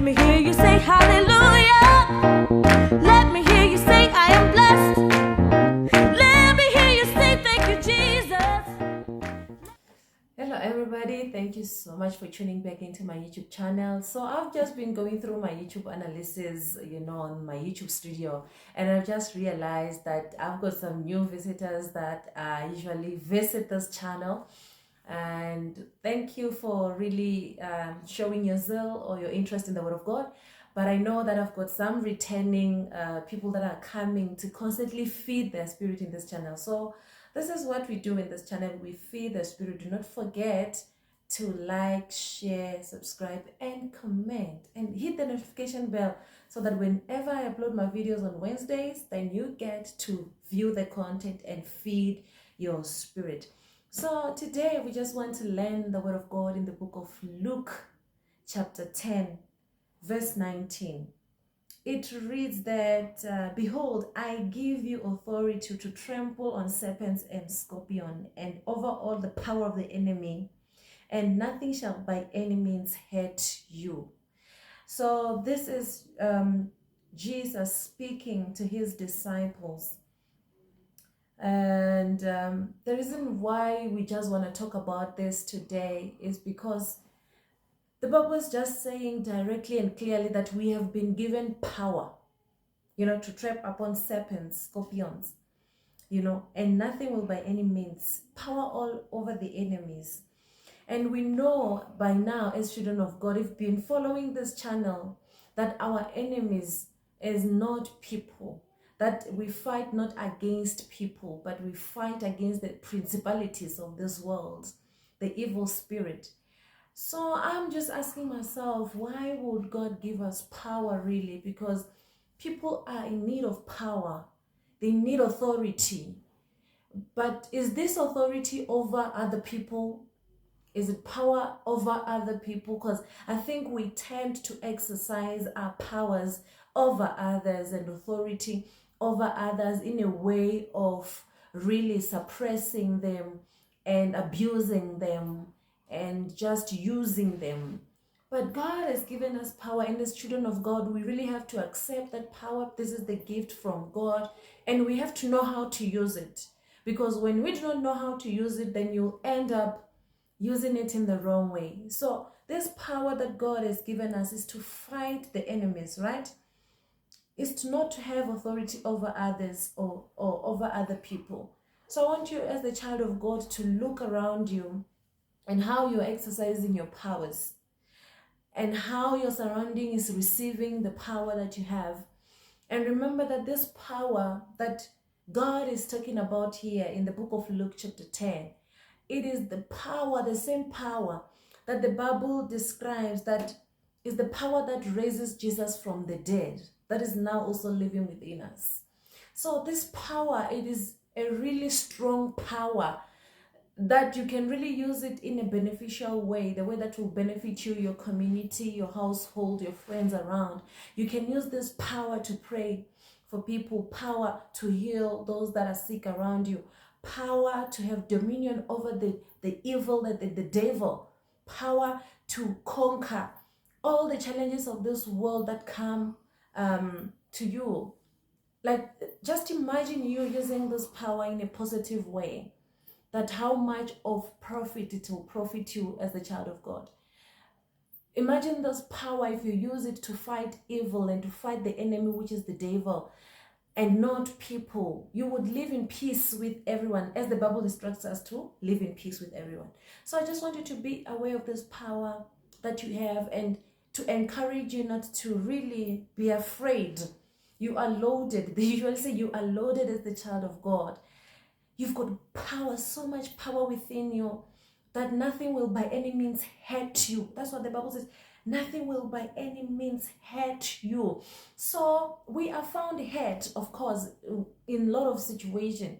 me hear you say hallelujah. Let me hear you say I am blessed. Let me hear you say thank you, Jesus. Hello everybody, thank you so much for tuning back into my YouTube channel. So I've just been going through my YouTube analysis, on my YouTube studio, and I've just realized that I've got some new visitors that usually visit this channel. And thank you for really showing your zeal or your interest in the Word of God. But I know that I've got some returning people that are coming to constantly feed their spirit in this channel. So this is what we do in this channel. We feed the spirit. Do not forget to like, share, subscribe, and comment. And hit the notification bell so that whenever I upload my videos on Wednesdays, then you get to view the content and feed your spirit. So today we just want to learn the Word of God in the book of Luke, chapter 10, verse 19. It reads that, behold, I give you authority to trample on serpents and scorpions and over all the power of the enemy, and nothing shall by any means hurt you. So this is Jesus speaking to his disciples. And the reason why we just want to talk about this today is because the Bible is just saying directly and clearly that we have been given power, to tread upon serpents, scorpions, and nothing will by any means, power all over the enemies. And we know by now, as children of God, if you've been following this channel, that our enemies is not people, that we fight not against people, but we fight against the principalities of this world, the evil spirit. So I'm just asking myself, why would God give us power really? Because people are in need of power. They need authority. But is this authority over other people? Is it power over other people? Because I think we tend to exercise our powers over others and authority over others in a way of really suppressing them and abusing them and just using them. But God has given us power, and as children of God, we really have to accept that power. This is the gift from God, and we have to know how to use it. Because when we do not know how to use it, then you'll end up using it in the wrong way. So this power that God has given us is to fight the enemies, right? Is to not to have authority over others or over other people. So I want you as the child of God to look around you and how you're exercising your powers and how your surrounding is receiving the power that you have. And remember that this power that God is talking about here in the book of Luke chapter 10, it is the power, the same power that the Bible describes, that is the power that raises Jesus from the dead, that is now also living within us. So this power, it is a really strong power that you can really use it in a beneficial way, the way that will benefit you, your community, your household, your friends around. You can use this power to pray for people, power to heal those that are sick around you, power to have dominion over the evil, the devil, power to conquer all the challenges of this world that come to you. Like, just imagine you using this power in a positive way, that how much of profit it will profit you as the child of God. Imagine this power if you use it to fight evil and to fight the enemy, which is the devil, and not people. You would live in peace with everyone, as the Bible instructs us to live in peace with everyone. So I just want you to be aware of this power that you have, and to encourage you not to really be afraid. You are loaded. They usually say you are loaded as the child of God. You've got power, so much power within you, that nothing will by any means hurt you. That's what the Bible says. Nothing will by any means hurt you. So we are found hurt, of course, in a lot of situations.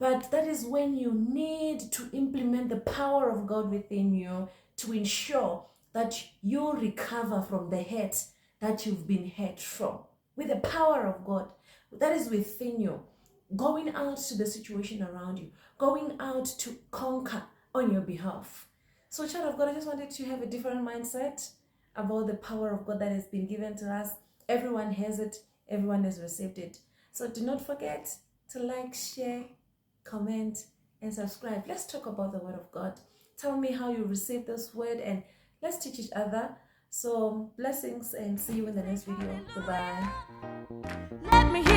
But that is when you need to implement the power of God within you to ensure that you recover from the hurt that you've been hurt from. With the power of God that is within you, going out to the situation around you, going out to conquer on your behalf. So child of God, I just wanted to have a different mindset. about the power of God that has been given to us. Everyone has it, everyone has received it. So do not forget to like, share, comment, and subscribe. Let's talk about the word of God. Tell me how you received this word, and let's teach each other. So blessings, and see you in the next video. Goodbye. Let me